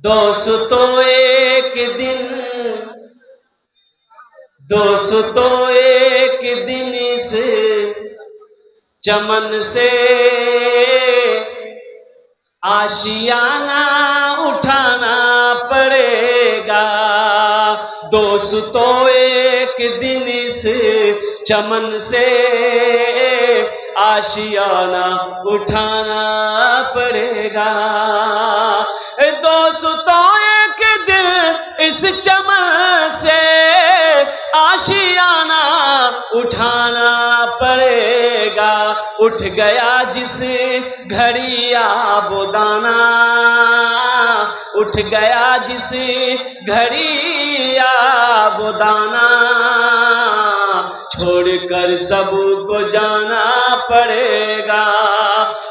दोस्तों एक दिन, दोस्तों एक दिन इस चमन से आशियाना उठाना पड़ेगा। दोस्तों एक दिन इस चमन से आशियाना उठाना पड़ेगा। दोस्तों एक दिन इस चमन से आशियाना उठाना पड़ेगा। उठ गया जिस घड़ी आबोदाना, उठ गया जिस घड़ी आबोदाना, छोड़कर सबको जाना पड़ेगा।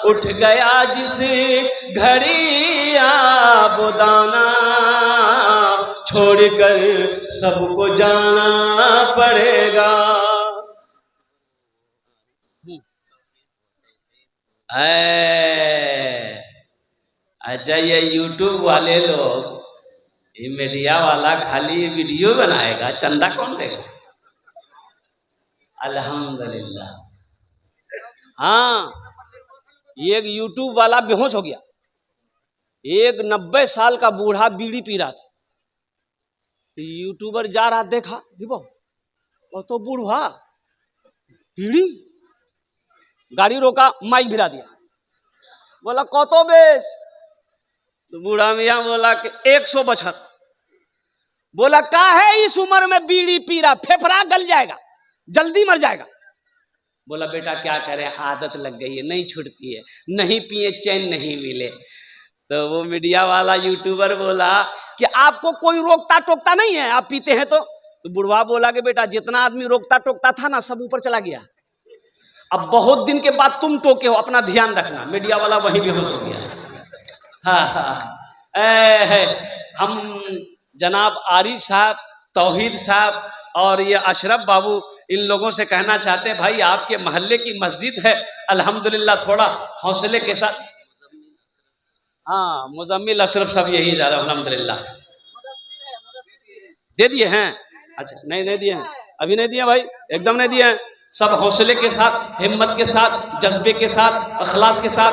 उठ गया जिस घड़ी आबोदाना, छोड़कर सबको जाना पड़ेगा। अच्छा, ये यूट्यूब वाले लोग, ये मीडिया वाला खाली वीडियो बनाएगा, चंदा कौन देगा? अल्हम्दुलिल्लाह। हाँ, एक यूट्यूब वाला बेहोश हो गया। एक 90 साल का बूढ़ा बीड़ी पी रहा था। यूट्यूबर जा रहा, देखा वो तो बूढ़ा बीड़ी, गाड़ी रोका, माइक भिरा दिया, बोला कतो बेश। तो बूढ़ा मियाँ बोला कि 172। बोला का है इस उम्र में बीड़ी पी रहा, फेफड़ा गल जाएगा, जल्दी मर जाएगा। बोला बेटा क्या करे, आदत लग गई है, नहीं छूटती है, नहीं पिए चैन नहीं मिले। तो वो मीडिया वाला यूट्यूबर बोला कि आपको कोई रोकता टोकता नहीं है, आप पीते हैं तो बुढ़वा बोला कि बेटा जितना आदमी रोकता टोकता था ना, सब ऊपर चला गया। अब बहुत दिन के बाद तुम टोके हो, अपना ध्यान रखना। मीडिया वाला वहीं बेहोश हो गया। हम जनाब आरिफ साहब, तौहीद साहब और ये अशरफ बाबू, इन लोगों से कहना चाहते हैं भाई आपके मोहल्ले की मस्जिद है, अल्हम्दुलिल्लाह थोड़ा हौसले के साथ। हाँ, मुजम्मिल अशरफ साहब यही जा रहा है, अल्हम्दुलिल्लाह। दे दिए हैं? अच्छा, नहीं दिए हैं, अभी नहीं दिए भाई, एकदम नहीं दिए हैं। सब हौसले के साथ, हिम्मत के साथ, जज्बे के साथ, अखलास के साथ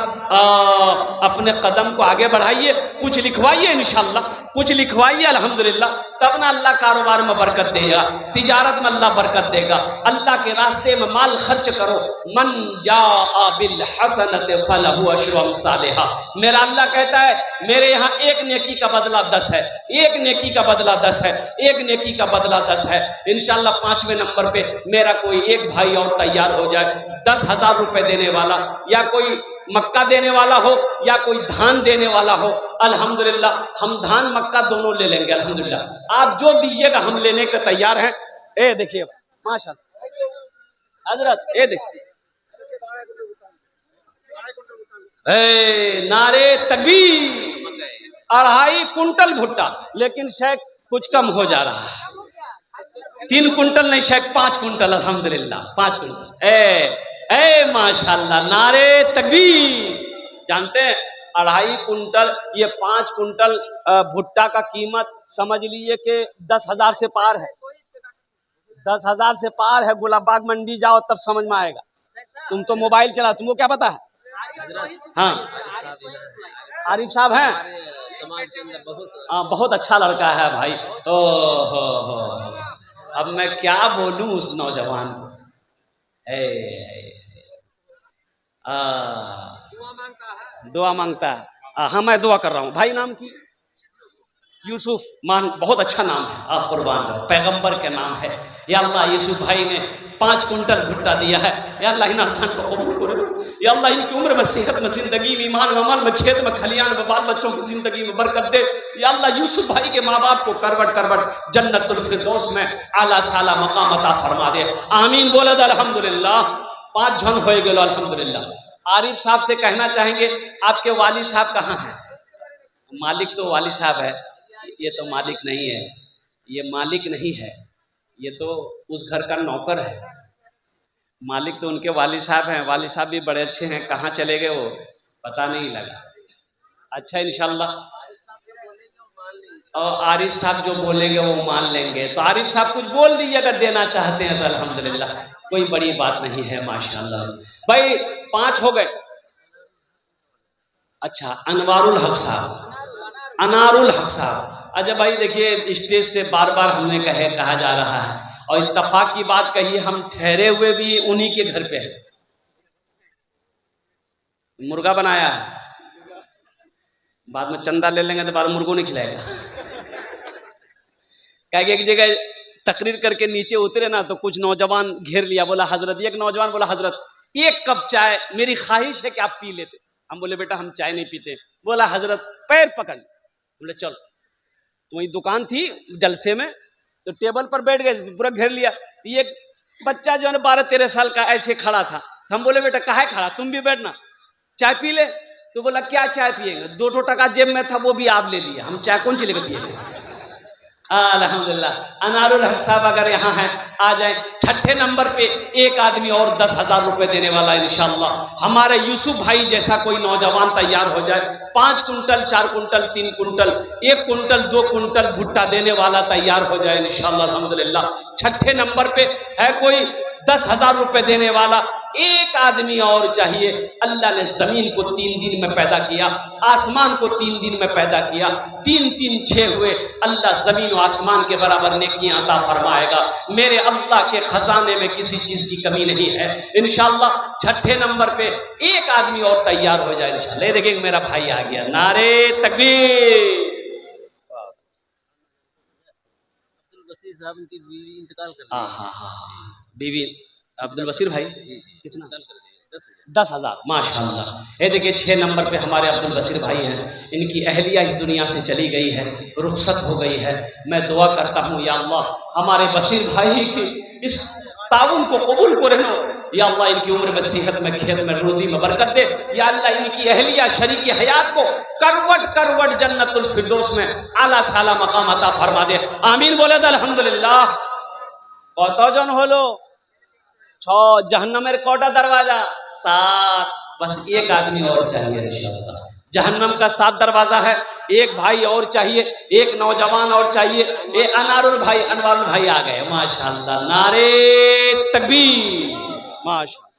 अपने कदम को आगे बढ़ाइए। कुछ लिखवाइए इंशाल्लाह, कुछ लिखवाइए अल्हम्दुलिल्लाह, तब ना अल्लाह कारोबार में बरकत देगा, तिजारत में अल्लाह बरकत देगा। अल्लाह के रास्ते में माल खर्च करो। मन जाअ बिल हसनत फलहु अशरु अमसालिहा। मेरा अल्लाह कहता है मेरे यहाँ एक नेकी का बदला 10 है, एक नेकी का बदला 10 है, एक नेकी का बदला 10 है। इंशाल्लाह 5वें नंबर पे मेरा कोई एक भाई और तैयार हो जाए, 10,000 रुपए देने वाला, या कोई मक्का देने वाला हो या कोई धान देने वाला हो, अल्हम्दुलिल्लाह हम धान मक्का दोनों ले लेंगे अल्हम्दुलिल्लाह। आप जो दीजिएगा हम लेने के तैयार हैं। ए देखिए माशाअल्लाह हजरत, ए देखिए, नारे तकबीर। 2.5 कुंटल भुट्टा, लेकिन शेख कुछ कम हो जा रहा है, 3 कुंटल नहीं शेख 5 कुंटल अल्हम्दुलिल्लाह, 5 कुंटल। माशाल्लाह, नारे तकबीर। जानते हैं 2.5 कुंटल, ये 5 कुंटल भुट्टा का कीमत समझ लीजिए कि 10,000 से पार है, 10,000 से पार है। गुलाबबाग मंडी जाओ तब समझ में आएगा। तुम तो मोबाइल चला, तुमको क्या पता है? हाँ, आरिफ साहब हैं समाज के अंदर, बहुत अच्छा लड़का है भाई। हो, अब मैं क्या बोलूं उस नौजवान को। दुआ मांगता है। हाँ, मैं दुआ कर रहा हूँ भाई। नाम की यूसुफ मान, बहुत अच्छा नाम है, आप कुर्बान जाओ, पैगंबर के नाम है। या अल्लाह यूसुफ भाई ने 5 कुंटल भुट्टा दिया है, या अल्लाह इन अर्थान को कबूल करे। या अल्लाह इनकी उम्र में, सेहत में, जिंदगी में, ईमान में, अमल में, खेत में, खलियान में, बाल बच्चों की जिंदगी में बरकत दे। या अल्लाह यूसुफ भाई के माँ बाप को करवट करवट जन्नतुल फिरदौस में आला साला मकाम अता फरमा दे। आमीन बोले अल्हम्दुलिल्लाह। 5 जन हो गए अल्हम्दुलिल्लाह। आरिफ साहब से कहना चाहेंगे आपके वाली साहब कहाँ हैं? मालिक तो वाली साहब है, ये तो मालिक नहीं है, ये मालिक नहीं है, ये तो उस घर का नौकर है। मालिक तो उनके वाली साहब हैं। वाली साहब भी बड़े अच्छे हैं, कहाँ चले गए वो पता नहीं लगा। अच्छा इंशाल्लाह और आरिफ साहब जो बोलेंगे वो मान लेंगे। तो आरिफ साहब कुछ बोल दीजिए अगर देना चाहते हैं तो अल्हम्दुलिल्लाह, कोई बड़ी बात नहीं है माशाल्लाह। भाई 5 हो गए। अच्छा, अनवारुल हक साहब, अनारुल हक साहब। अच्छा भाई देखिए, स्टेज से बार बार हमने कहा जा रहा है और इत्तफाक की बात कही, हम ठहरे हुए भी उन्हीं के घर पे हैं। मुर्गा बनाया है, बाद में चंदा ले लेंगे तो बार मुर्गो नहीं खिलाएगा। क्या एक जगह तकरीर करके नीचे उतरे ना, तो कुछ नौजवान घेर लिया, बोला हजरत, एक नौजवान बोला हजरत 1 कप चाय मेरी ख्वाहिश है कि आप पी लेते। हम बोले बेटा हम चाय नहीं पीते। बोला हजरत पैर पकड़। बोले चल। तो वही दुकान थी जलसे में, तो टेबल पर बैठ गए, पूरा घेर लिया। तो एक बच्चा जो है 12-13 साल का ऐसे खड़ा था। तो हम बोले बेटा काहे खड़ा, तुम भी बैठना, चाय पी ले। तो बोला क्या चाय पिएंगे, 2 टका जेब में था वो भी आप ले लिए, हम चाय कौन सी लेकर पिएंगे। अल्हम्दुलिल्लाह। अनारुल हक साहब अगर यहाँ हैं आ जाए। 6ठे नंबर पे एक आदमी और 10,000 रुपए देने वाला है इंशाअल्लाह। हमारे यूसुफ भाई जैसा कोई नौजवान तैयार हो जाए, 5 quintal 4 quintal 3 quintal 1 quintal 2 quintal भुट्टा देने वाला तैयार हो जाए इंशाअल्लाह अल्हम्दुलिल्लाह। 6ठे नंबर पे है कोई 10,000 रुपए देने वाला, एक आदमी और चाहिए। अल्लाह ने जमीन को 3 दिन में पैदा किया, आसमान को 3 दिन में पैदा किया, 3 3 6 हुए। अल्लाह जमीन और आसमान के बराबर नेकियां अता फरमाएगा। मेरे अल्लाह के खजाने में किसी चीज की कमी नहीं है इंशाअल्लाह। 6ठे नंबर पे एक आदमी और तैयार हो जाए इंशाअल्लाह। देखिए मेरा भाई आ गया, नारे तकबीर। साहब उनकी बीवी इंतकाल कर गई। हाँ, बीवी अब्दुल बशीर भाई जी कितना, 10,000 माशाअल्लाह। ये देखिए 6 नंबर पे हमारे अब्दुल बशीर भाई हैं, इनकी अहलिया इस दुनिया से चली गई है, रुखसत हो गई है। मैं दुआ करता हूँ या अल्लाह हमारे बशीर भाई की इस ताउन को कबूल को रहना, या अल्लाह इनकी उम्र में, सेहत में, खेत में, रोजी में बरकत दे। या अल्लाह इनकी अहलिया शरीकी हयात को करवट करवट जन्नतुल फिरदौस में आला साला मकाम अता फरमा दे। आमीन बोले तो अल्हम्दुलिल्लाह। कतजन हलो 6, जहन्नमेर कोटा दरवाजा 7, बस एक आदमी और चाहिए इंशाअल्लाह। जहन्नम का 7 दरवाजा है, एक भाई और चाहिए, एक नौजवान और चाहिए। ये अनारुल भाई, अनवारुल भाई आ गए माशाअल्लाह। नारे तकबीर माशाअल्लाह।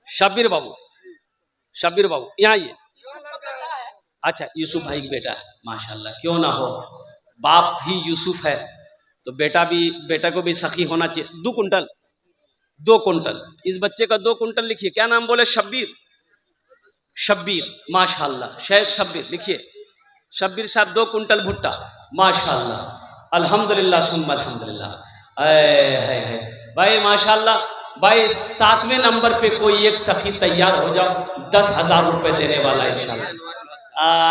शब्बीर बाबू, शब्बीर बाबू यहाँ आइए। अच्छा यूसुफ भाई की बेटा है माशाअल्लाह, क्यों ना हो, बाप भी यूसुफ है तो बेटा को भी सखी होना चाहिए। 2 कुंटल 2 कुंटल, इस बच्चे का 2 कुंटल लिखिए। क्या नाम बोले, शब्बीर, शब्बीर माशाअल्लाह, शेख शब्बीर लिखिए। शब्बीर साहब 2 कुंटल भुट्टा माशाअल्लाह अल्हम्दुलिल्लाह सुम्मा अल्हम्दुलिल्लाह। है भाई माशाअल्लाह। भाई 7वें नंबर पे कोई एक सखी तैयार हो जाओ, 10,000 रुपए देने वाला इंशाअल्लाह।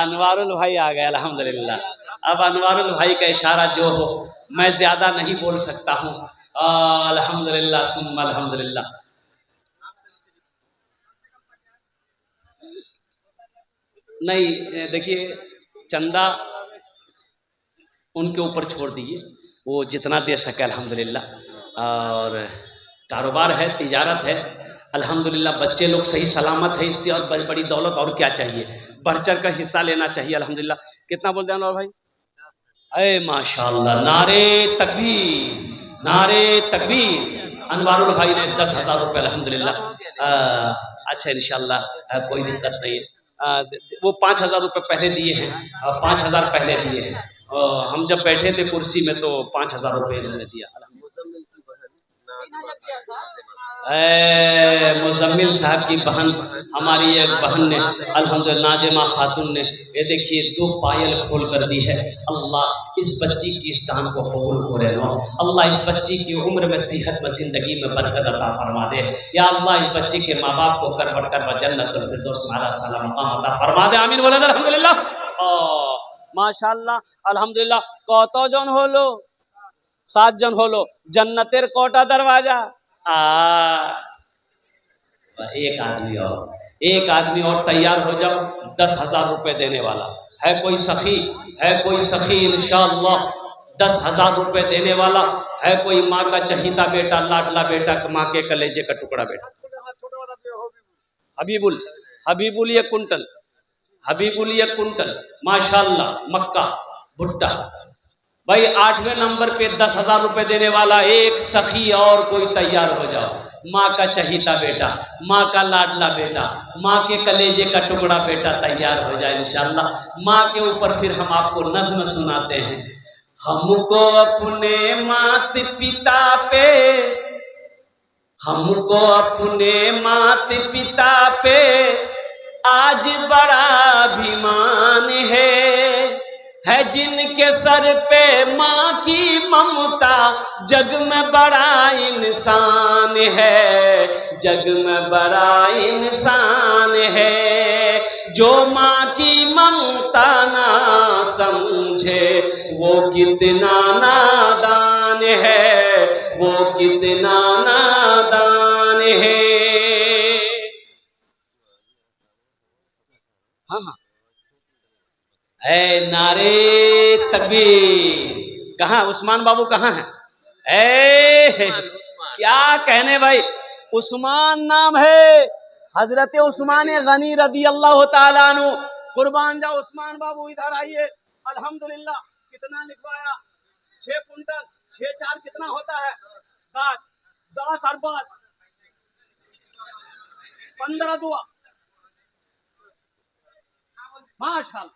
अनवारुल भाई आ गए अल्हम्दुलिल्लाह। अब अनवारुल भाई का इशारा जो हो, मैं ज्यादा नहीं बोल सकता हूँ। अल्हम्दुलिल्लाह सुम्मा अल्हम्दुलिल्लाह। नहीं देखिए, चंदा उनके ऊपर छोड़ दीजिए, वो जितना दे सके अल्हम्दुलिल्लाह। और कारोबार है, तिजारत है अल्हम्दुलिल्लाह। बच्चे लोग सही सलामत है, इससे और बड़ी दौलत और क्या चाहिए। बढ़ चढ़ कर हिस्सा लेना चाहिए अल्हम्दुलिल्लाह। कितना बोलते हैं अनवर भाई, अरे माशाअल्लाह। नारे तकबीर, नारे तकबीर। अनवारुल भाई ने 10,000 रुपये अल्हम्दुलिल्लाह। अच्छा इंशाअल्लाह कोई दिक्कत नहीं है। वो 5,000 रुपये पहले दिए हैं, 5,000 पहले दिए हैं। हम जब बैठे थे कुर्सी में तो 5,000 रुपये इन्होंने दिया। मुजम्मिल साहब की बहन, हमारी एक बहन ने अल्हम्दुलिल्लाह, नाजिमा खातून ने, ये देखिए 2 पायल खोल कर दी है। अल्लाह इस बच्ची की इस दान को कबूल करे लो। अल्लाह इस बच्ची की उम्र में, सेहत में, जिंदगी में बरकत अता फरमा दे। या अल्लाह इस बच्ची के माँ बाप को करवट करवट जन्नतुल फिरदौस में आला साला मकाम अता फरमा दे। आमीन बोले अल्हम्दुलिल्लाह। माशाअल्लाह अल्हम्दुलिल्लाह। कत जन हलो, 7 जन हलो। जन्नतेर कोटा दरवाजा एक आदमी और तैयार हो जाओ, 10,000 रुपए देने वाला है। कोई सखी है, कोई सखी इंशाअल्लाह 10,000 रुपए देने वाला है। कोई माँ का चहीता बेटा, लाडला बेटा, माँ के कलेजे का टुकड़ा बेटा। हबीबुल 1 कुंटल हबीबुल 1 कुंटल माशाल्लाह, मक्का भुट्टा। भाई 8वें नंबर पे 10,000 रुपए देने वाला एक सखी और कोई तैयार हो जाओ। माँ का चहीता बेटा, माँ का लाडला बेटा, माँ के कलेजे का टुकड़ा बेटा तैयार हो जाए इंशाअल्लाह। माँ के ऊपर फिर हम आपको नज्म सुनाते हैं। हमको अपने मात पिता पे, हमको अपने मात पिता पे आज बड़ा अभिमान है जिनके सर पे माँ की ममता, जग में बड़ा इंसान है, जग में बड़ा इंसान है। जो माँ की ममता ना समझे वो कितना नादान है, वो कितना नादान है। हाँ हाँ, ऐ नारे तकबीर। कहाँ उस्मान बाबू कहाँ हैं? क्या कहने भाई, उस्मान नाम है, हजरत उस्मान गनी रदी अल्लाह ताला अन्हु। कुर्बान जाओ उस्मान बाबू, इधर आइए। अल्हम्दुलिल्लाह कितना लिखवाया? 6 कुंटल, 6 4 कितना होता है? 10 10 और 5 15 दुआ माशाल्लाह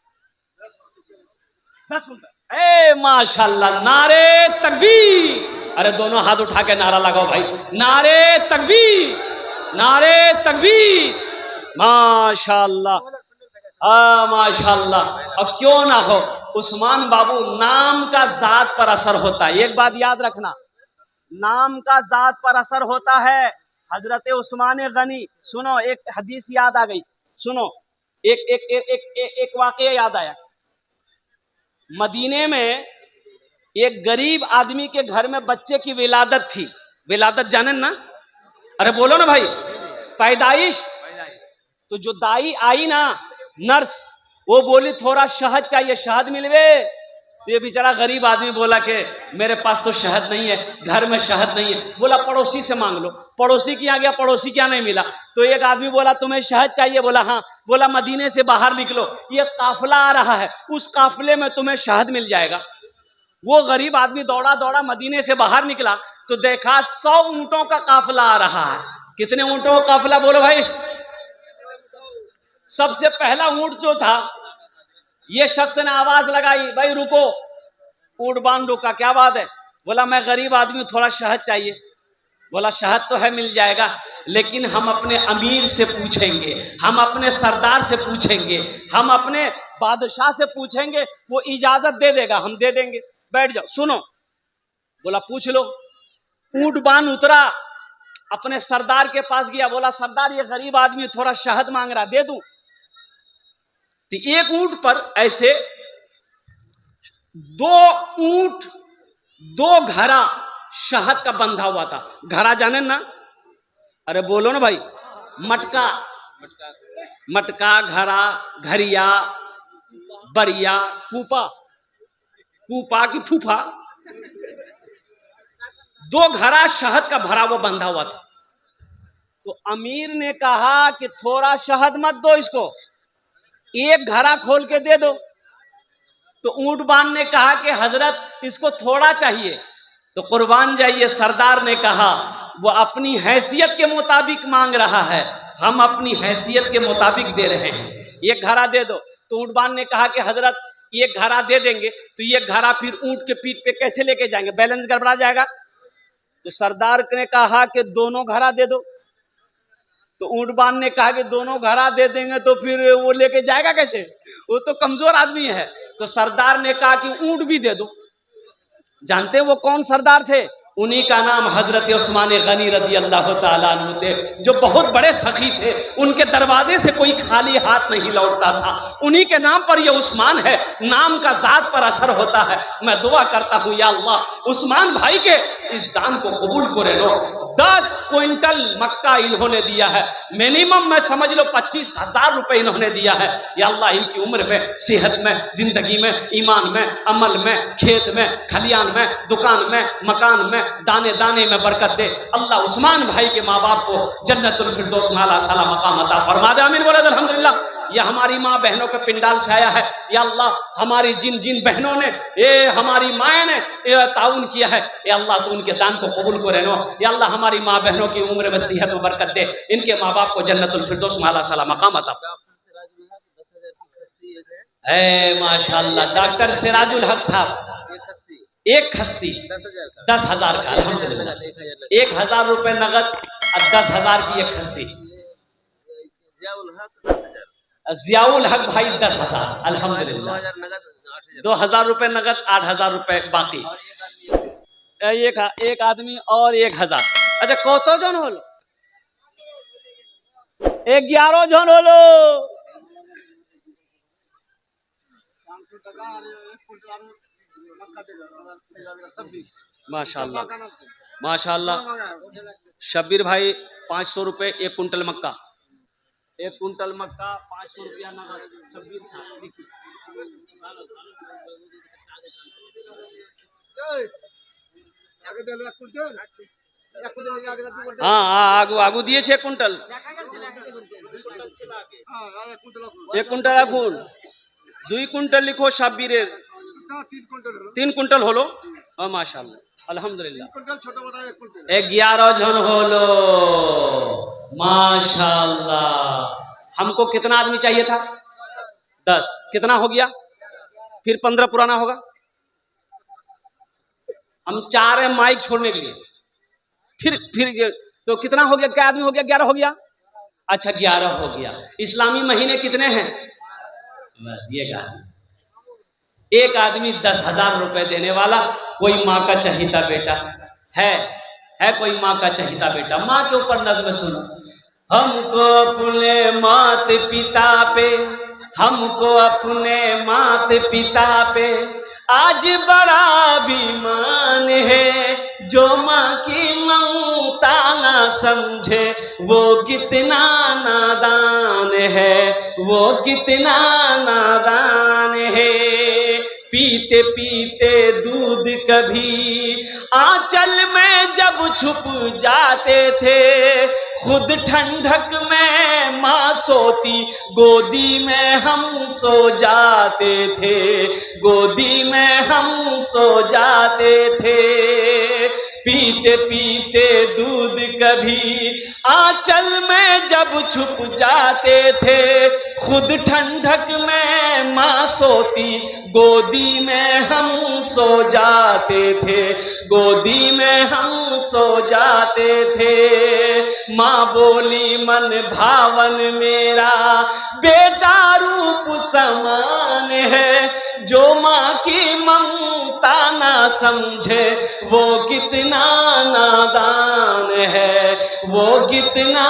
10 कुंटल। ए माशाल्लाह, नारे तकबीर। अरे दोनों हाथ उठा के नारा लगाओ भाई, नारे तकबीर, नारे तकबीर। माशाल्लाह, माशाल्लाह। अब क्यों ना हो, उस्मान बाबू नाम का जात पर असर होता है। एक बात याद रखना, नाम का जात पर असर होता है। हजरत उस्मान गनी, सुनो एक हदीस याद आ गई, सुनो एक एक एक एक, एक वाकया याद आया। मदीने में एक गरीब आदमी के घर में बच्चे की विलादत थी। विलादत जाने ना? अरे बोलो ना भाई, पैदाइश। तो जो दाई आई ना, नर्स, वो बोली थोड़ा शहद चाहिए, शहद मिलवे। तो ये बेचारा गरीब आदमी बोला कि मेरे पास तो शहद नहीं है, घर में शहद नहीं है। बोला पड़ोसी से मांग लो। पड़ोसी के यहाँ गया, पड़ोसी क्या नहीं मिला। तो एक आदमी बोला तुम्हें शहद चाहिए? बोला हाँ। बोला मदीने से बाहर निकलो, ये काफिला आ रहा है, उस काफिले में तुम्हें शहद मिल जाएगा। वो गरीब आदमी दौड़ा दौड़ा मदीने से बाहर निकला तो देखा 100 ऊंटों का काफिला आ रहा है। कितने ऊंटों का काफिला बोलो भाई? सबसे पहला ऊंट जो था, ये शख्स ने आवाज लगाई, भाई रुको। ऊंटबान रुका, क्या बात है? बोला मैं गरीब आदमी, थोड़ा शहद चाहिए। बोला शहद तो है, मिल जाएगा, लेकिन हम अपने अमीर से पूछेंगे, हम अपने सरदार से पूछेंगे, हम अपने बादशाह से पूछेंगे, वो इजाजत दे देगा, हम दे देंगे। बैठ जाओ, सुनो। बोला पूछ लो। ऊंटबान उतरा, अपने सरदार के पास गया, बोला सरदार ये गरीब आदमी थोड़ा शहद मांग रहा, दे दूं? तो एक ऊंट पर ऐसे 2 ऊंट, 2 घड़ा शहद का बंधा हुआ था। घड़ा जाने ना? अरे बोलो ना भाई, मटका, मटका, घड़ा, घरिया, बरिया, फूफा, फूफा की फूफा, 2 घड़ा शहद का भरा हुआ बंधा हुआ था। तो अमीर ने कहा कि थोड़ा शहद मत दो इसको, एक घड़ा खोल के दे दो। तो ऊंटबान ने कहा कि हजरत इसको थोड़ा चाहिए। तो कुर्बान जाइए, सरदार ने कहा वो अपनी हैसियत के मुताबिक मांग रहा है, हम अपनी हैसियत के मुताबिक दे रहे हैं, एक घड़ा दे दो। तो ऊंटबान ने कहा कि हजरत एक घड़ा दे देंगे तो ये घड़ा फिर ऊंट के पीठ पे कैसे लेके जाएंगे, बैलेंस गड़बड़ा जाएगा। तो सरदार ने कहा कि दोनों घड़ा दे दो। तो ऊंटबान ने कहा कि दोनों घड़ा दे देंगे तो फिर वो लेके जाएगा कैसे, वो तो कमजोर आदमी है। तो सरदार ने कहा कि ऊंट भी दे दो। जानते हैं वो कौन सरदार थे? उन्हीं का नाम हजरत उस्मान गनी रदी अल्लाह ताला अन्हु थे, जो बहुत बड़े सखी थे। उनके दरवाजे से कोई खाली हाथ नहीं लौटता था। उन्हीं के नाम पर ये उस्मान है, नाम का जात पर असर होता है। मैं दुआ करता हूँ या अल्लाह उस्मान भाई के इस दान को कबूल करे लो। 10 क्विंटल मक्का इन्होंने दिया है, मिनिमम मैं समझ लो 25,000 रुपए इन्होंने दिया है। या अल्लाह इनकी उम्र में, सेहत में, जिंदगी में, ईमान में, अमल में, खेत में, खलियान में, दुकान में, मकान में, दाने दाने में बरकत दे। अल्लाह उस्मान भाई के माँ बाप को जन्नतुल फिरदौस में आला साला मकाम अता फरमा दे। आमीन बोले अल्हम्दुलिल्लाह। यह हमारी माँ बहनों के पिंडाल से आया है। या अल्लाह हमारी जिन जिन बहनों ने, ये हमारी माए ने ये ताउन किया है, या अल्लाह तू उनके दान को कबूल को रहनो। या अल्लाह हमारी माँ बहनों की उम्र में सेहत में बरकत दे, इनके माँ बाप को जन्नतुल फिरदौस में आला साला मकाम अता। माशाअल्लाह डॉक्टर सिराजुल हक साहब एक खस्सी 10,000 का, अल्हम्दुलिल्लाह 1,000 रुपए नगद और 10,000 की एक खस्सी। जियाउल हक भाई 10,000, अल्हम्दुलिल्लाह 2,000 रुपए नगद, 8,000 रुपए बाकी। एक आदमी और 1,000। अच्छा कत जन हलो? 11 जन हलो। माशाअल्लाह माशाअल्लाह। शब्बीर भाई 500 रुपए 1 कुंटल मक्का, 1 कुंटल मक्का 500 रुपया नगद। शब्बीर साहब देखिए, हाँ आगू आगू दिए 6 कुंटल, 1 कुंटल आखुन 2 कुंटल लिखो शब्बीर 3 कुंटल होलो। माशाअल्लाह अल्हम्दुलिल्लाह 11 जन होलो माशाअल्लाह। हमको कितना आदमी चाहिए था? 10। कितना हो गया? फिर 15 पुराना होगा। हम 4 हैं माइक छोड़ने के लिए। फिर तो कितना हो गया? क्या आदमी हो गया? 11 हो गया। अच्छा 11 हो गया। इस्लामी महीने कितने हैं? बस ये एक आदमी 10,000 रुपए देने वाला। कोई माँ का चहीता बेटा है कोई माँ का चहीता बेटा? माँ के ऊपर नज़्म सुनो। हमको अपने माता पिता पे, हमको अपने माता पिता पे आज बड़ा अभिमान है। जो माँ की ममता ना समझे वो कितना नादान है, वो कितना नादान है। पीते पीते दूध कभी आंचल में जब छुप जाते थे, खुद ठंडक में माँ सोती गोदी में हम सो जाते थे, गोदी में हम सो जाते थे। पीते पीते दूध कभी आंचल में जब छुप जाते थे, खुद ठंडक में माँ सोती गोदी में हम सो जाते थे, गोदी में हम सो जाते थे। माँ बोली मन भावन मेरा बेटा रूप समान है। जो माँ की ममता ना समझे वो कितना नादान है, वो कितना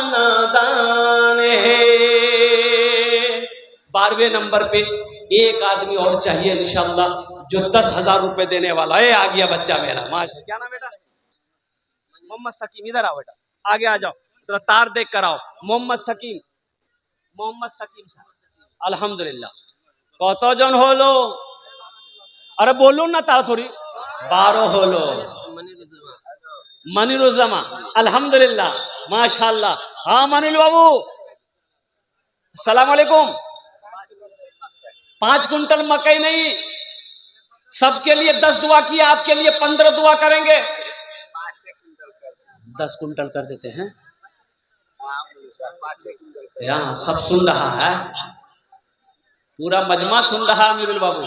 नादान है। 12वें नंबर पे एक आदमी और चाहिए इंशाअल्लाह जो 10,000 रुपए देने वाला है। आ गया बच्चा मेरा माशा। क्या नाम बेटा? मोहम्मद सकीम। इधर आओ बेटा, आगे आ जाओ, तो तार देख कर आओ। मोहम्मद सकीम, मोहम्मद सकीम साहब अल्हम्दुलिल्लाह। कत जन होलो? अरे बोलो ना तार थोड़ी। 12 होलो। मनिरुज़्ज़मा अल्हम्दुलिल्लाह माशाअल्लाह। हाँ मनिल बाबू अस्सलाम वालेकुम। 5 कुंटल मकई नहीं, सबके लिए 10 दुआ किया, आपके लिए 15 दुआ करेंगे। 10 कुंटल कर देते हैं। यहाँ सब सुन रहा है, पूरा मजमा सुन रहा है अमीरुल बाबू।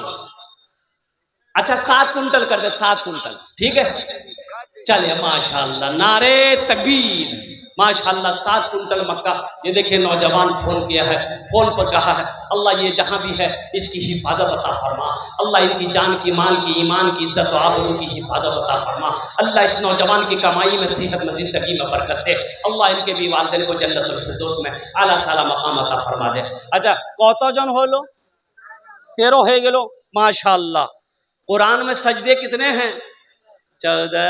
अच्छा 7 कुंटल कर दे, 7 कुंटल ठीक है। चलिए माशाअल्लाह, नारे तकबीर माशाअल्लाह। 7 कुंटल मक्का। ये देखिए नौजवान फोन किया है, फोन पर कहा है अल्लाह ये जहां भी है इसकी हिफाजत अता फरमा, अल्लाह इनकी जान की, माल की, ईमान की, इज्जत और आबरू की हिफाजत अता फरमा। अल्लाह इस नौजवान की कमाई में सेहत में जिंदगी में बरकत दे। अल्लाह इनके भी वालिदैन को जन्नतुल फिरदौस में आला साला मकाम अता फरमा दे। अच्छा कत जन होलो? 13 है गेलो माशाअल्लाह। कुरान में सजदे कितने हैं? 14।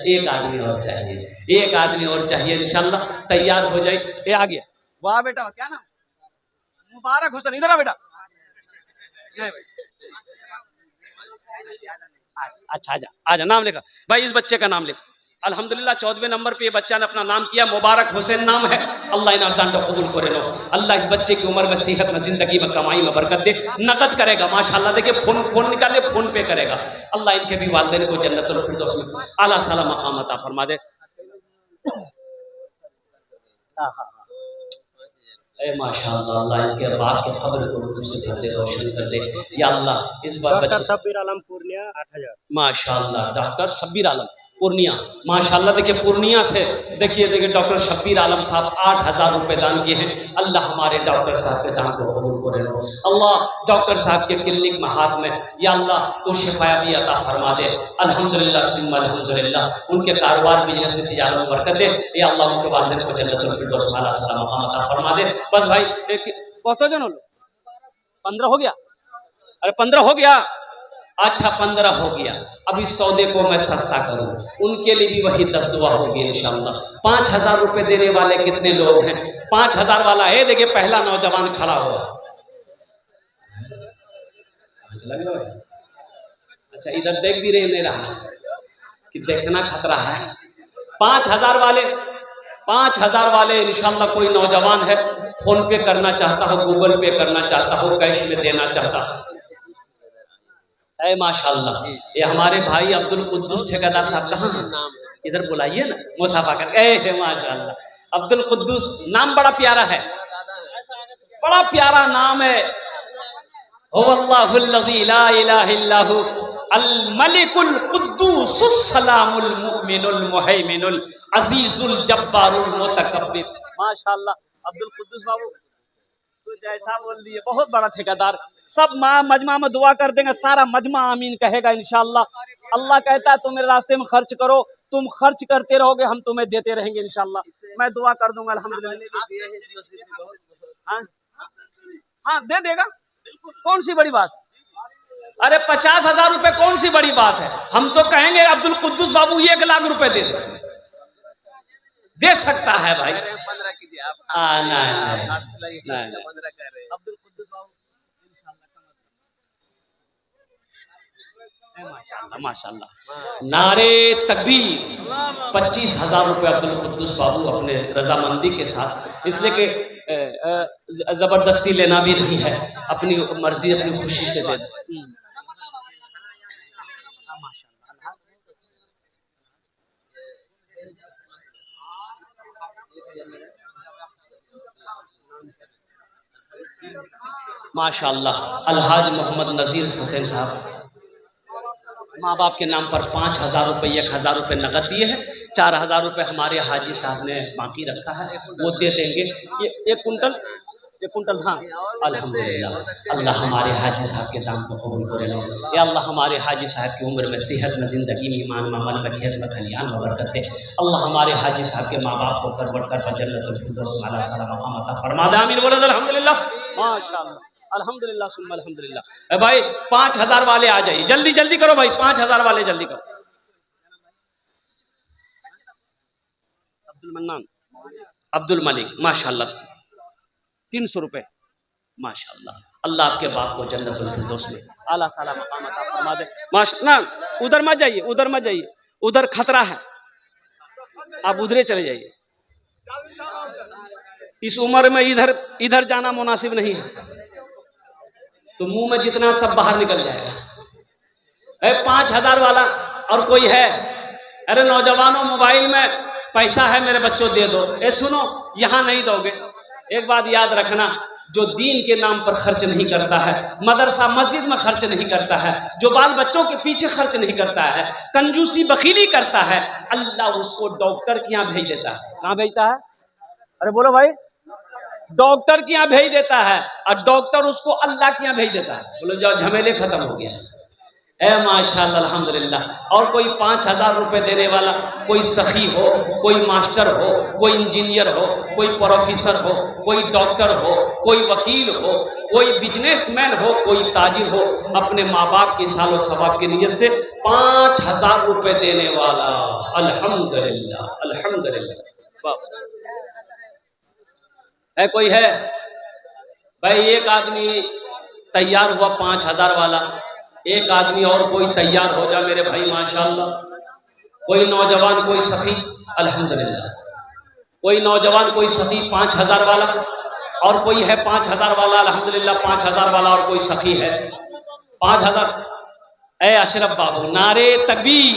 एक आदमी और चाहिए, एक आदमी और चाहिए इंशाल्लाह। तैयार हो जाए। ये आ गया। वाह बेटा, क्या नाम? मुबारक हुसैन। इधर आ बेटा। अच्छा आजा आजा, नाम लिखा भाई, इस बच्चे का नाम लिखो। अल्हम्दुलिल्लाह 14वें नंबर पे ये बच्चा ने अपना नाम किया, मुबारक हुसैन नाम है। अल्लाह इन अर्दान को कबूल करे लो। अल्लाह इस बच्चे की उम्र में, सेहत में, जिंदगी में, कमाई में बरकत दे, नकद करेगा माशाल्लाह। देखिए फोन निकाले, फोन पे करेगा। अल्लाह इनके भी वालिदैन को जन्नतुल फिरदौस में आला साला मकाम अता फरमा दे। माशाल्लाह, अल्लाह इनके बाप के कब्र को नूर से भर दे, रोशन कर दे या अल्लाह। इस बार डॉक्टर शब्बीर आलम पूर्णिया 8000। माशाल्लाह, डॉक्टर शब्बीर आलम पूर्णिया, माशाल्लाह। देखिए पूर्णिया से देखिए डॉक्टर शब्बीर आलम साहब 8000 रुपए दान किए हैं। अल्लाह हमारे डॉक्टर साहब के दान को कबूल करे लो। अल्लाह डॉक्टर साहब के क्लिनिक में, हाथ में या अल्लाह तो शिफायाबी अता फरमा दे। अल्हम्दुलिल्लाह सुम्मा अल्हम्दुलिल्लाह। उनके कारोबार, बिजनेस में, तिजारत में बरकत दे या अल्लाह। उनके वालिदैन को जन्नतुल फिरदौस में आला साला मकाम अता फरमा दे। बस भाई एक कौन जन हो लो, 15 हो गया? अरे 15 हो गया, अच्छा 15 हो गया। अब इस सौदे को मैं सस्ता करूं, उनके लिए भी वही 10 दुआ होगी इंशाअल्लाह। 5000 रुपए देने वाले कितने लोग हैं? 5000 वाला है। देखिए पहला नौजवान खड़ा हुआ। अच्छा इधर देख भी रहे, नहीं रहा कि देखना खतरा है। 5000 वाले, 5000 वाले इंशाअल्लाह। कोई नौजवान है, फोन पे करना चाहता हो, गूगल पे करना चाहता हो, कैश में देना चाहता हो, माशाल्लाह। ये हमारे भाई अब्दुल कुद्दूस ठेकेदार साहब कहाँ हैं? इधर बुलाइए ना, मुसाफा कर। माशाल्लाह अब्दुल कुद्दूस, नाम बड़ा प्यारा है, बड़ा प्यारा नाम है। हुवल्लाहुल्लज़ी ला इलाहा इल्लाहु अल मलिकुल कुद्दूसुस सलामुल मुमिनुल मुहैमिनुल अजीजुल जब्बारुल मुतकब्बिर। माशाल्लाह अब्दुल कुद्दूस बाबू कुछ ऐसा बोल दिए, बहुत बड़ा ठेकेदार। सब मजमा में दुआ कर देंगे, सारा मजमा आमीन कहेगा इंशाअल्लाह। अल्लाह कहता है तुम मेरे रास्ते में खर्च करो, तुम खर्च करते रहोगे, हम तुम्हें देते रहेंगे इंशाअल्लाह। मैं दुआ कर दूंगा अल्हम्दुलिल्लाह। हाँ दे देगा, कौन सी बड़ी बात। अरे 50,000 रुपए कौन सी बड़ी बात है। हम तो कहेंगे अब्दुल कुद्दूस बाबू 1 लाख रुपए दे सकता है भाई। 15 कीजिए आप। नहीं अब्दुल कुद्दूस बाबू माशाल्लाह माशाल्लाह। नारे तकबीर। 25,000 रुपए अब्दुल कुद्दूस बाबू अपने रजामंदी के साथ, इसलिए कि जबरदस्ती लेना भी नहीं है, अपनी मर्जी, अपनी खुशी से दे दो। माशाल्लाह अलहाज मोहम्मद नजीर हुसैन साहब माँ बाप के नाम पर 5,000 रुपये, 1,000 रुपये नगद दिए हैं। 4,000 रुपये हमारे हाजी साहब ने बाकी रखा है, वो दे देंगे। ये 1 कुंटल हाँ अल्हम्दुलिल्लाह। अल्लाह हमारे हाजी साहब के दाम को कबूल करे लो या अल्लाह। हमारे हाजी साहब की उम्र में, सेहत में, ज़िंदगी में, ईमान में, अमल में, खेत में, खलियान में बरकत दे अल्लाह। हमारे हाजी साहब के माँ बाप को करवट कर जन्नतुल फिरदौस में आला साला मकाम अता फरमा दे। आमीन बोलो अल्हम्दुलिल्लाह माशाअल्लाह अल्हम्दुलिल्लाह सुम्मा अल्हम्दुलिल्लाह। भाई 5,000 वाले आ जाइए, जल्दी जल्दी करो भाई, 5,000 वाले जल्दी करो। अब्दुल मन्नान, अब्दुल मलिक माशाअल्लाह 300 रुपए माशाअल्लाह। अल्लाह आपके बाप को जन्नतुल फिरदौस में आला साला मकाम अता फरमा दे माशाअल्लाह। उधर मत जाइए, उधर मत जाइए, उधर खतरा है, आप उधरे चले जाइए। इस उम्र में इधर जाना मुनासिब नहीं है, तो मुंह में जितना सब बाहर निकल जाएगा। 5,000 वाला और कोई है? अरे नौजवानों, मोबाइल में पैसा है मेरे बच्चों दे दो। सुनो, यहाँ नहीं दोगे। एक बात याद रखना, जो दीन के नाम पर खर्च नहीं करता है, मदरसा मस्जिद में खर्च नहीं करता है, जो बाल बच्चों के पीछे खर्च नहीं करता है, कंजूसी बखीली करता है, अल्लाह उसको डॉक्टर के यहाँ भेज देता है। कहाँ भेजता है? अरे बोलो भाई, डॉक्टर के यहाँ भेज देता है, और डॉक्टर उसको अल्लाह के यहाँ भेज देता है। बोलो जाओ, झमेले खत्म हो गया। माशाअल्लाह अल्हम्दुलिल्लाह। और कोई 5,000 रुपए देने वाला, कोई सखी हो, कोई मास्टर हो, कोई इंजीनियर हो, कोई प्रोफेसर हो, कोई डॉक्टर हो, कोई वकील हो, कोई बिजनेसमैन हो, कोई ताजिर हो, अपने माँ बाप की सालो सवाब की नीयत से 5,000 रुपए देने वाला, अल्हम्दुलिल्लाह अल्हम्दुलिल्लाह। है कोई है भाई? एक आदमी तैयार हुआ 5,000 वाला, एक आदमी और कोई तैयार हो जा मेरे भाई माशाअल्लाह। कोई नौजवान कोई सखी, अल्हम्दुलिल्लाह, कोई नौजवान कोई सखी 5000 वाला, और कोई है 5000 वाला, अल्हम्दुलिल्लाह 5000 वाला, और कोई सखी है 5000। ए अशरफ बाबू, नारे तकबीर।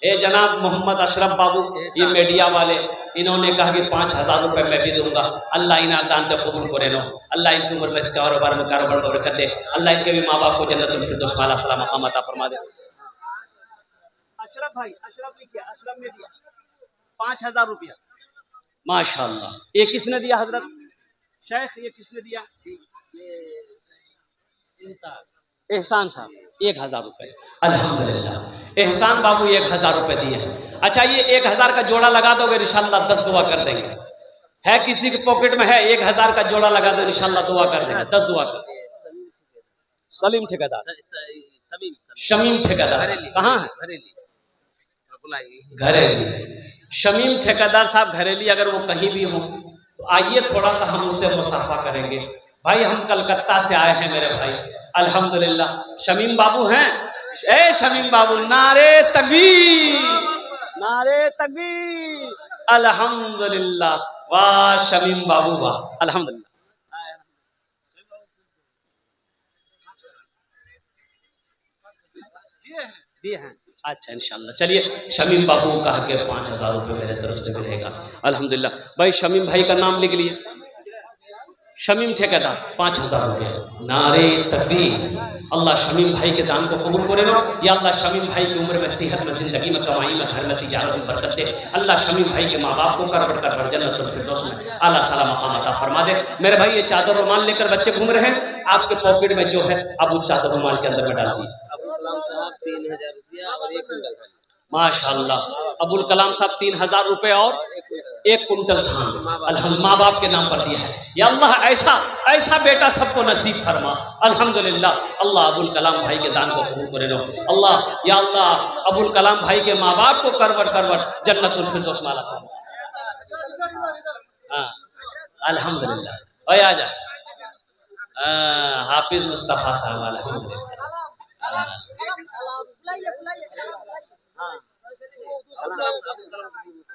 ए जनाब मोहम्मद अशरफ बाबू, ये मीडिया वाले, इन्होंने कहा कि 5000 रुपये मैं भी दूंगा। अल्लाह इन्हें दान दे कबूल करे नो, अल्लाह इनकी उम्र में इस कारोबार में कारोबार बरकत दे, अल्लाह इनके भी माँ बाप को जन्नतुल फिरदौस में आला सलाम मकाम अता फरमा दे। अशरफ भाई, अशरफ लिखिए, अशरफ ने दिया 5000 रुपया, माशाअल्लाह। ये किसने दिया हजरत शेख, ये किसने दिया? एहसान साहब 1000 रुपए, अल्हम्दुलिल्लाह। एहसान बाबू 1000 रुपए दिए। अच्छा, ये 1000 का जोड़ा लगा दोगे इंशाल्लाह 10 दुआ कर देंगे। है किसी के पॉकेट में है 1000 का जोड़ा लगा दो इंशाल्लाह दुआ कर देंगे, 10 दुआ कर। सलीम ठेकेदार, शमीम ठेकेदार कहाँ है? घरेली। शमीम ठेकेदार साहब घरेली, अगर वो कहीं भी हो तो आइए, थोड़ा सा हम उससे मुसाफा करेंगे। भाई हम कलकत्ता से आए हैं मेरे भाई, अल्हम्दुलिल्लाह। शमीम बाबू हैं? ए शमीम बाबू, नारे तकबीर, नारे तकबीर, अल्हम्दुलिल्लाह। वाह शमीम बाबू वाह, अल्हम्दुलिल्लाह। दिए हैं, अच्छा इंशाल्लाह। चलिए, शमीम बाबू को कहा के 5000 रुपये मेरे तरफ से मिलेगा, अल्हम्दुलिल्लाह। भाई शमीम भाई का नाम लिख लिए, शमीम ठेकेदार 5000 रुपये, नारे तकबीर। अल्लाह शमीम भाई के दान को कबूल करे नो, या अल्लाह शमीम भाई की उम्र में, सेहत में, जिंदगी में, कमाई में, घर में, तिजारत में बरकत दे। अल्लाह शमीम भाई के माँ बाप को करवट कर जन्नतुल फिरदौस में आला साला मकाम अता फरमा दे। मेरे भाई ये चादर रुमाल लेकर बच्चे घूम रहे हैं, आपके पॉकेट में जो है अब उस चादर रुमाल के अंदर में डाल दिए। अबुल कलाम साहब 3000 रुपया और 1 कुंटल धान, माशाअल्लाह। अबुल कलाम साहब 3000 रुपये और 1 कुंटल धान, अल्हम्दुलिल्लाह माँ बाप के नाम पर दिया है। या अल्लाह ऐसा ऐसा बेटा सबको नसीब फरमा, अल्हम्दुलिल्लाह। अल्लाह अबुल कलाम भाई के दान को कबूल करे नो, अल्लाह या अल्लाह अबुल कलाम भाई के माँ बाप को करवट करवट जन्नतुल फिरदौस में आला साहब। हाँ अल्हम्दुलिल्लाह। ओए आजा, हाफिज मुस्तफ़ा साहब, अल्हम्दुलिल्लाह।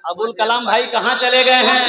अबुल कलाम भाई कहाँ चले गए हैं?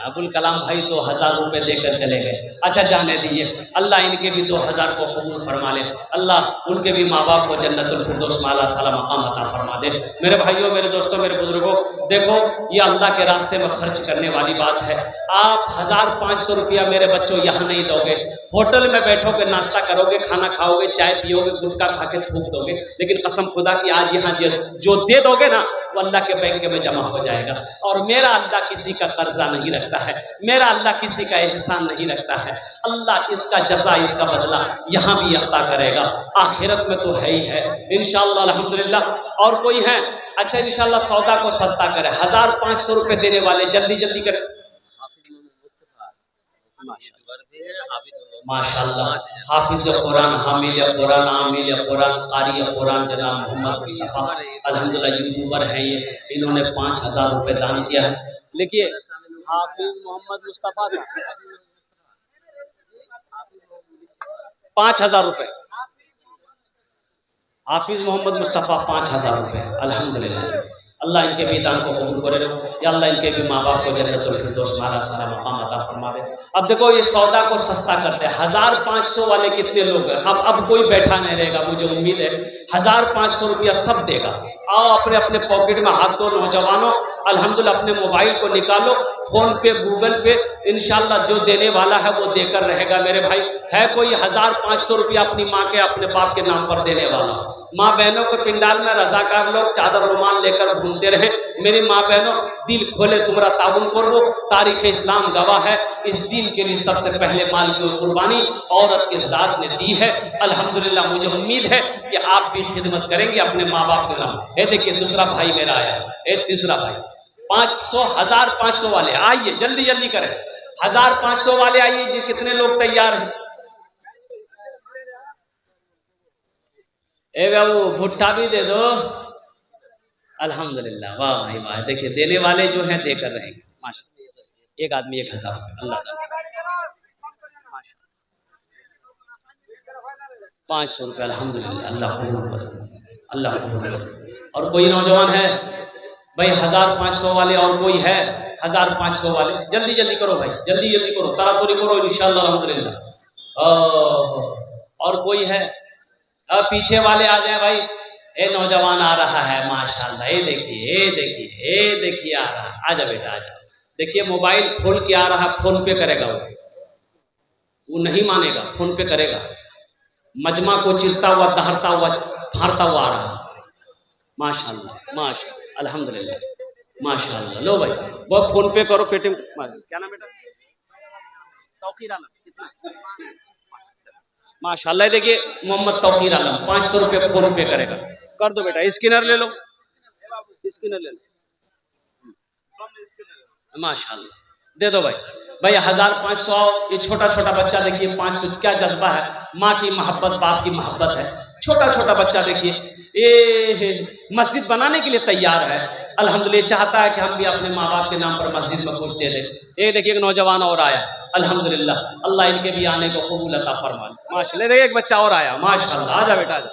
अबुल कलाम भाई 2000 रुपये देकर चले गए। अच्छा जाने दीजिए, अल्लाह इनके भी 2000 को कबूल फरमा ले, अल्लाह उनके भी माँ बाप को जन्नतुल फिरदौस में आला साला मकाम अता फरमा दे। मेरे भाइयों, मेरे दोस्तों, मेरे बुजुर्गों, देखो ये अल्लाह के रास्ते में खर्च करने वाली बात है। आप 1500 रुपया मेरे बच्चों यहाँ नहीं दोगे, होटल में बैठोगे, नाश्ता करोगे, खाना खाओगे, चाय पियोगे, गुटखा खा के थूक दोगे, लेकिन कसम खुदा की आज यहाँ जो दे दोगे ना वो अल्लाह के बैंक में जमा हो जाएगा। और मेरा अल्लाह किसी का कर्जा नहीं रखता है, मेरा अल्लाह किसी का एहसान नहीं रखता है। अल्लाह इसका जजा, इसका बदला यहाँ भी अता करेगा, आखिरत में तो है ही है इंशाअल्लाह, अल्हम्दुलिल्लाह। और कोई है? अच्छा इंशाअल्लाह सौदा को सस्ता करे, 1500 रुपये देने वाले जल्दी जल्दी करें। माशाअल्लाह, हाफिज कुरान, हामिल कुरान, आमिल कुरान, कारी कुरान जनाब मोहम्मद मुस्तफ़ा, अल्हम्दुलिल्लाह यूट्यूबर हैं ये, इन्होंने 5000 रुपये दान किया है। लिखिए हाफिज मोहम्मद मुस्तफ़ा का 5000 रुपये, हाफिज मोहम्मद मुस्तफ़ा 5000 रुपये, अल्हम्दुलिल्लाह। अल्लाह इनके भी दान को कबूल करे, या अल्लाह इनके भी माँ बाप को जन्नतुल फिरदौस में आला साला मकाम अता फरमा दे। अब देखो ये सौदा को सस्ता करते हैं, 1500 वाले कितने लोग हैं? अब कोई बैठा नहीं रहेगा, मुझे उम्मीद है 1500 रुपया सब देगा। आओ अपने अपने पॉकेट में हाथ दो नौजवानों, अल्हम्दुलिल्लाह अपने मोबाइल को निकालो, फोन पे, गूगल पे, इंशाल्लाह जो देने वाला है वो देकर रहेगा। मेरे भाई है कोई 1500 रुपया अपनी माँ के, अपने बाप के नाम पर देने वाला? माँ बहनों के पिंडाल में रजाकार लोग चादर रुमाल लेकर घूमते रहे। मेरी माँ बहनों दिल खोले तुम्हारा ताउन करो, तारीख इस्लाम गवाह है, इस दीन के लिए सबसे पहले माल की कुर्बानी औरत के जात ने दी है। अल्हम्दुलिल्लाह मुझे उम्मीद है कि आप भी खिदमत करेंगे अपने माँ बाप के नाम। ये देखिए दूसरा भाई मेरा आया, एक तीसरा भाई 500 1500 वाले आइए, जल्दी जल्दी करें, 1500 वाले आइए जी। कितने लोग तैयार हैं? ए बाबू भुट्टा भी दे दो। अल्हम्दुलिल्लाह, वाह भाई वाह। देखिए देने वाले जो हैं देकर रहेंगे माशाअल्लाह। एक आदमी 1000 रुपये, अल्लाह। 500 रुपये अल्हम्दुलिल्लाह, अल्लाह कबूल करे, अल्लाह कबूल करे। और कोई नौजवान है भाई 1500 वाले, और कोई है 1500 वाले, जल्दी जल्दी करो भाई, जल्दी जल्दी करो, तरातुरी करो इंशाअल्लाह अल्हम्दुलिल्लाह। और कोई है, अब पीछे वाले आ जाए भाई। ए नौजवान आ रहा है माशाल्लाह, ये देखिए, ये देखिए, ये देखिए आ रहा है, आजा बेटा आजा। देखिए मोबाइल खोल के आ रहा, फोन पे करेगा वो नहीं मानेगा, फोन पे करेगा। मजमा को चिरता हुआ, दहरता हुआ, फाड़ता हुआ आ रहा, माशाल्लाह माशाल्लाह अल्हम्दुलिल्लाह माशाल्लाह। लो भाई वो फोन पे करो, पेटीएम, क्या नाम बेटा? तौकीर आलम, कितना? माशाल्लाह। देखिए मोहम्मद तौकीर आलम 500 रुपये फोन पे करेगा, कर दो बेटा। स्कैनर ले लो, स्कैनर ले लो, माशाल्लाह दे दो भाई। भाई 1500, ये छोटा छोटा बच्चा देखिए 500, क्या जज्बा है, माँ की मोहब्बत, बाप की मोहब्बत है। छोटा छोटा बच्चा देखिए ये मस्जिद बनाने के लिए तैयार है अल्हम्दुलिल्लाह, चाहता है कि हम भी अपने माँ बाप के नाम पर मस्जिद में कुछ दे दें। ये देखिए एक नौजवान और आया अल्हम्दुलिल्लाह, अल्लाह इनके भी आने को कबूल अता फरमाए माशाल्लाह। देखिए एक बच्चा और आया माशाल्लाह, आजा बेटा आजा।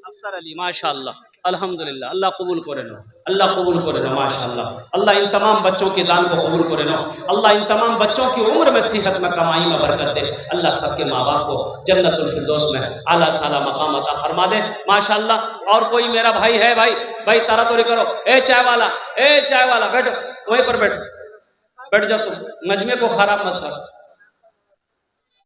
अफसर अली माशाल्लाह अल्हम्दुलिल्लाह, अल्लाह कबूल करे नो, अल्लाह कबूल करे नो माशाल्लाह। अल्लाह इन तमाम बच्चों के दान को कबूल करे नो, अल्लाह इन तमाम बच्चों की उम्र में, सेहत में, कमाई में बरकत दे। अल्लाह सबके माँ बाप को जन्नतुल फिरदौस में आला साला मकाम अता फरमा दे माशाल्लाह। और कोई मेरा भाई है भाई, भाई तारातोरी करो। ए चाय वाला, ए चाय वाला, बैठो वहीं पर बैठो, बैठ जाओ तुम, मजमे को खराब मत करो।